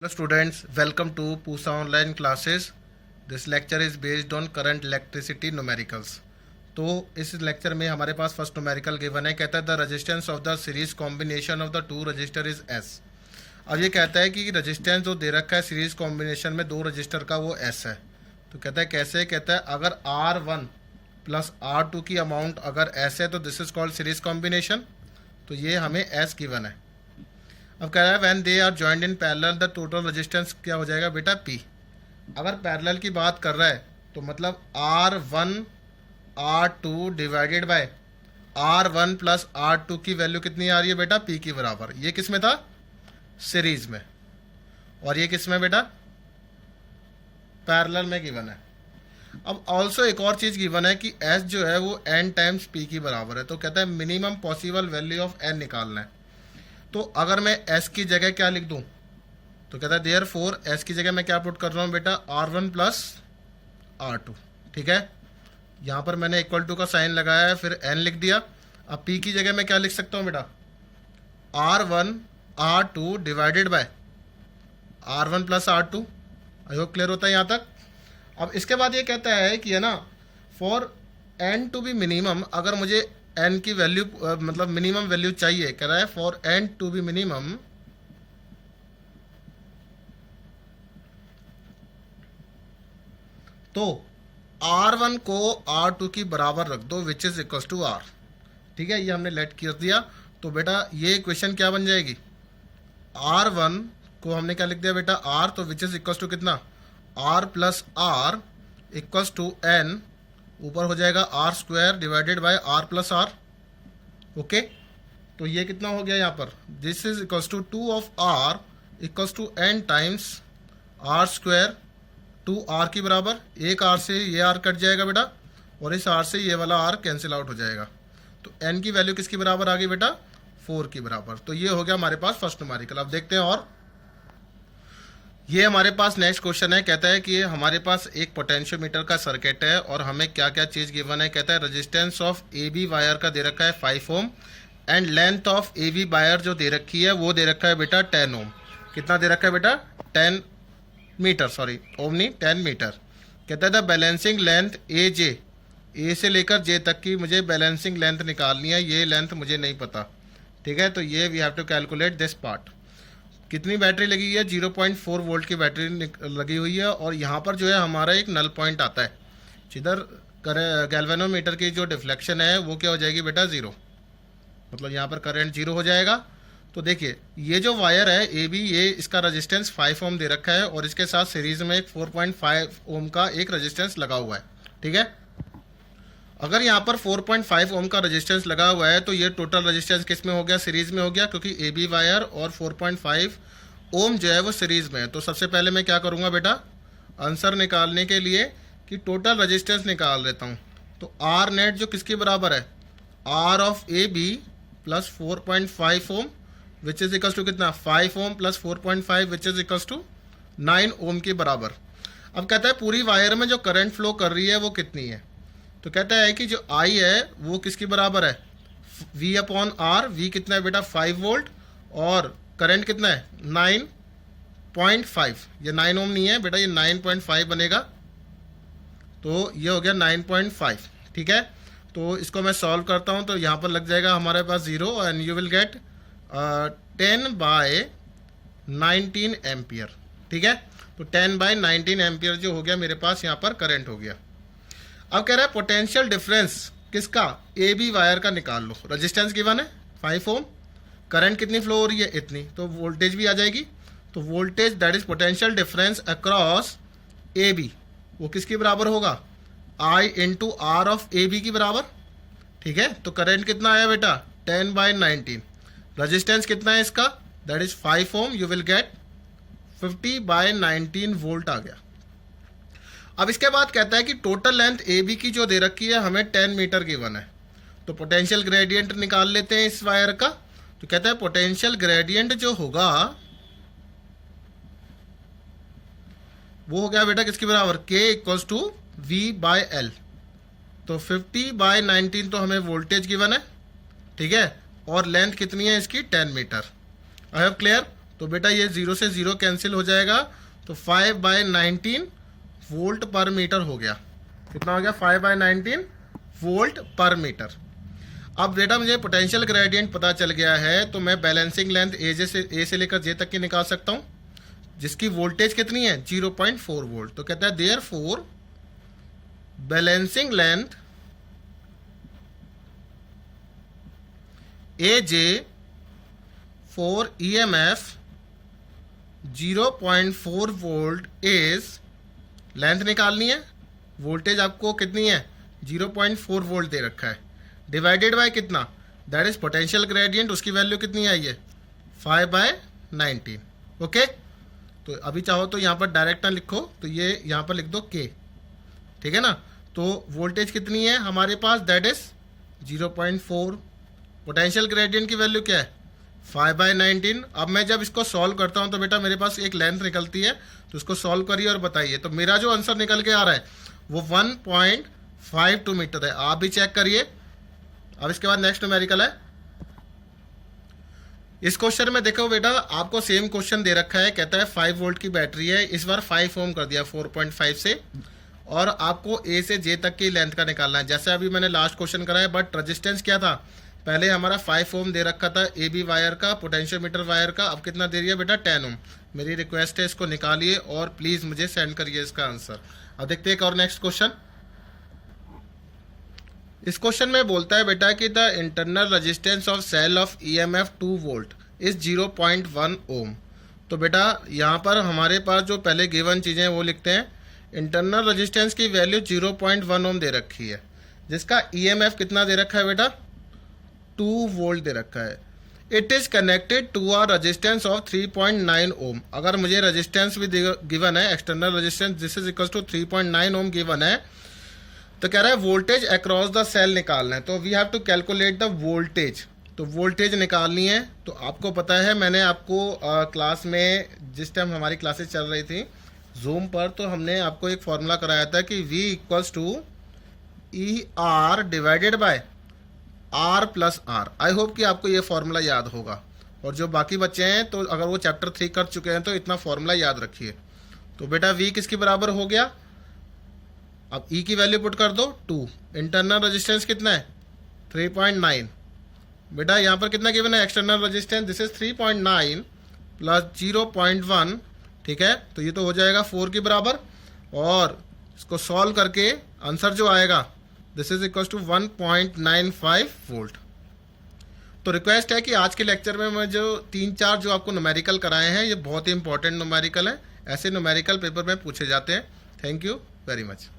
Hello students, welcome to PUSA online classes. This lecture is based on current electricity numericals. तो इस lecture में हमारे पास first numerical given है, कहता है the resistance of the series combination of the two register is S. अब ये कहता है कि रेजिस्टेंस जो दे रखा है सीरीज कॉम्बिनेशन में दो रजिस्टर का वो एस है। तो कहता है कैसे, कहता है अगर R1 प्लस R2 की अमाउंट अगर एस है तो this is called series combination. तो ये हमें एस गिवन है। अब कह रहा है when they are joined in parallel the total resistance क्या हो जाएगा बेटा P। अगर पैरेलल की बात कर रहा है तो मतलब R1 R2 divided by R1 plus R2 की वैल्यू कितनी आ रही है बेटा P की बराबर। ये किस में था, सीरीज में, और ये किस में बेटा, पैरेलल में गिवन है। अब ऑल्सो एक और चीज गिवन है कि S जो है वो n टाइम्स P की बराबर है। तो कहता है minimum possible value of n निकालना है। तो अगर मैं S की जगह क्या लिख दूं, तो कहता है देयर फोर S की जगह मैं क्या पुट कर रहा हूं बेटा, R1 प्लस R2। ठीक है, यहां पर मैंने इक्वल टू का साइन लगाया है, फिर n लिख दिया। अब P की जगह मैं क्या लिख सकता हूं बेटा, R1 R2 divided by R1 plus R2। I hope clear होता है यहां तक। अब इसके बाद ये कहता है कि है ना, for n to be minimum, अगर मुझे n की वैल्यू मतलब मिनिमम वैल्यू चाहिए, कह रहा है for n to be minimum तो R1 को R2 की बराबर रख दो which is equal to R। ठीक है, ये हमने लेट कर दिया। तो बेटा ये इक्वेशन क्या बन जाएगी, R1 को हमने क्या लिख दिया बेटा R, तो विच इज इक्वल टू कितना, R plus R equals to n, ऊपर हो जाएगा R square divided by R plus R। Okay, तो ये कितना हो गया यहाँ पर, this is equals to 2 of R equals to n times R square 2R की बराबर। एक R से ये R कट जाएगा बेटा, और इस R से ये वाला R कैंसिल आउट हो जाएगा। तो n की वैल्यू किसकी बराबर आ गई बेटा, 4 की बराबर। तो ये हो गया हमारे पास फर्स्ट न्यूमेरिकल। अब देखते हैं और ये हमारे पास नेक्स्ट क्वेश्चन है। कहता है कि हमारे पास एक पोटेंशियोमीटर का सर्किट है और हमें क्या क्या चीज गिवन है। कहता है resistance of A B wire का दे रखा है 5 ohm and length of A B wire जो दे रखी है वो दे रखा है बेटा 10 ओम। कितना दे रखा है बेटा, 10 मीटर, सॉरी ओम नहीं 10 मीटर। कहता है द बैलेंसिंग लेंथ ए जे, ए से लेकर जे तक की मुझे बैलेंसिंग लेंथ निकालनी है। ये लेंथ मुझे नहीं पता। ठीक है, तो ये we have to calculate this part. कितनी बैटरी लगी हुई है, 0.4 वोल्ट की बैटरी लगी हुई है, और यहाँ पर जो है हमारा एक नल पॉइंट आता है जिधर गैल्वेनोमीटर की जो डिफ्लेक्शन है वो क्या हो जाएगी बेटा, 0, मतलब यहाँ पर करंट 0 हो जाएगा। तो देखिए ये जो वायर है ए बी, ये इसका रेजिस्टेंस 5 ओम दे रखा है और इसके साथ सीरीज में एक 4.5 ओम का एक रेजिस्टेंस लगा हुआ है। ठीक है, अगर यहाँ पर 4.5 ओम का रेजिस्टेंस लगा हुआ है तो ये टोटल रेजिस्टेंस किस में हो गया, सीरीज में हो गया, क्योंकि ए बी वायर और 4.5 ओम जो है वो सीरीज में है। तो सबसे पहले मैं क्या करूँगा बेटा, आंसर निकालने के लिए कि टोटल रेजिस्टेंस निकाल लेता हूँ। तो आर नेट जो किसके बराबर है, R of A B plus 4.5 ohm which is equals to कितना, 5 ohm plus 4.5 which is equals to 9 ohm के बराबर। अब कहता है पूरी वायर में जो करंट फ्लो कर रही है वो कितनी है। तो कहता है कि जो आई है वो किसकी बराबर है, V अपॉन आर। V कितना है बेटा, 5 वोल्ट, और करंट कितना है 9.5। ये 9 ओम नहीं है बेटा, ये 9.5 बनेगा। तो ये हो गया 9.5। ठीक है, तो इसको मैं सॉल्व करता हूँ तो यहाँ पर लग जाएगा हमारे पास 0 and you will gate 10/19 ampere. ठीक है, तो 10/19 एम्पियर जो हो गया मेरे पास यहाँ पर करंट हो गया। अब कह रहा है पोटेंशियल डिफरेंस किसका, ए बी वायर का निकाल लो। रेजिस्टेंस गिवन है 5 ओम, करंट कितनी फ्लो हो रही है, इतनी, तो वोल्टेज भी आ जाएगी। तो voltage that is potential difference across A B, वो किसके बराबर होगा, I into R of A B की बराबर। ठीक है, तो करंट कितना आया बेटा, 10/19। रेजिस्टेंस कितना है इसका, that is 5 ohm, you will get 50/19 volt आ गया। अब इसके बाद कहता है कि टोटल लेंथ ए बी की जो दे रखी है हमें 10 मीटर गिवन है। तो पोटेंशियल ग्रेडियंट निकाल लेते हैं इस वायर का। तो कहता है पोटेंशियल ग्रेडियंट जो होगा वो हो गया बेटा किसके बराबर, K इक्वल्स टू V/L। तो 50/19 तो हमें वोल्टेज गिवन है। ठीक है, और लेंथ कितनी है इसकी, 10 मीटर। I have clear. तो बेटा ये 0 से 0 कैंसिल हो जाएगा, तो 5/19 वोल्ट पर मीटर हो गया। कितना हो गया? 5/19 वोल्ट पर मीटर। अब बेटा मुझे पोटेंशियल ग्रेडियंट पता चल गया है, तो मैं बैलेंसिंग लेंथ ए से लेकर जे तक की निकाल सकता हूँ, जिसकी वोल्टेज कितनी है? 0.4 वोल्ट। तो कहता है therefore balancing length A J for EMF 0.4 volt is, length निकालनी है, वोल्टेज आपको कितनी है? 0.4 वोल्ट दे रखा है, डिवाइडेड बाय कितना? दैट इज पोटेंशियल ग्रेडियंट, उसकी वैल्यू कितनी आई है? 5/19। ओके, तो अभी चाहो तो यहाँ पर डायरेक्ट ना लिखो, तो ये यहाँ पर लिख दो के, ठीक है ना। तो वोल्टेज कितनी है हमारे पास? That is 0.4। पोटेंशियल ग्रेडियंट की वैल्यू क्या है? 5/19। अब मैं जब इसको सॉल्व करता हूँ तो बेटा मेरे पास एक लेंथ निकलती है, तो इसको सॉल्व करिए और बताइए। तो मेरा जो आंसर निकल के आ रहा है वो 1.52 मीटर है। आप भी चेक करिए। अब इसके बाद नेक्स्ट न्यूमेरिकल है। इस क्वेश्चन में देखो बेटा, आपको सेम क्वेश्चन दे रखा है, कहता है 5 वोल्ट की बैटरी है, इस बार 5 ओम कर दिया 4.5 से, और आपको ए से जे तक की लेंथ का निकालना है, जैसे अभी मैंने लास्ट क्वेश्चन कराया। बट रेजिस्टेंस क्या था? पहले हमारा 5 ओम दे रखा था ए बी वायर का, पोटेंशियोमीटर वायर का। अब कितना दे रही है बेटा? 10 ओम। मेरी रिक्वेस्ट है इसको निकालिए और प्लीज मुझे सेंड करिए इसका आंसर। अब देखते हैं एक और नेक्स्ट क्वेश्चन। इस क्वेश्चन में बोलता है बेटा कि the internal resistance of cell of EMF 2 volt is 0.1 ohm. तो बेटा यहाँ पर हमारे पास जो पहले गिवन चीज़ें हैं वो लिखते हैं। इंटरनल रेजिस्टेंस की वैल्यू 0.1 ओम दे रखी है, जिसका EMF कितना दे रखा है बेटा? 2 वोल्ट दे रखा है। It is connected to a resistance of 3.9 ohm. अगर मुझे रेजिस्टेंस भी गिवन है, external resistance this is equal to 3.9 ohm given है, तो कह रहा है वोल्टेज अक्रॉस द सेल निकालना है। तो we have to calculate the voltage. तो वोल्टेज निकालनी है। तो आपको पता है, मैंने आपको क्लास में जिस टाइम हमारी क्लासेस चल रही थी जूम पर, तो हमने आपको एक फॉर्मूला कराया था कि V equals to ER divided by R plus R। I hope कि आपको ये फॉर्मूला याद होगा, और जो बाकी बच्चे हैं तो अगर वो चैप्टर 3 कर चुके हैं तो इतना फॉर्मूला याद रखिए। तो बेटा V किसके बराबर हो गया? अब E की वैल्यू पुट कर दो 2। इंटरनल रेजिस्टेंस कितना है? 3.9। बेटा यहाँ पर कितना गिवन है? External resistance this is 3.9 plus 0.1, ठीक है। तो ये तो हो जाएगा 4 के बराबर, और इसको सॉल्व करके आंसर जो आएगा this is equal to 1.95 volt. तो रिक्वेस्ट है कि आज के लेक्चर में मैं जो 3-4 जो आपको न्यूमेरिकल कराए हैं, ये बहुत ही इंपॉर्टेंट न्यूमेरिकल है। ऐसे न्यूमेरिकल पेपर में पूछे जाते हैं। Thank you very much.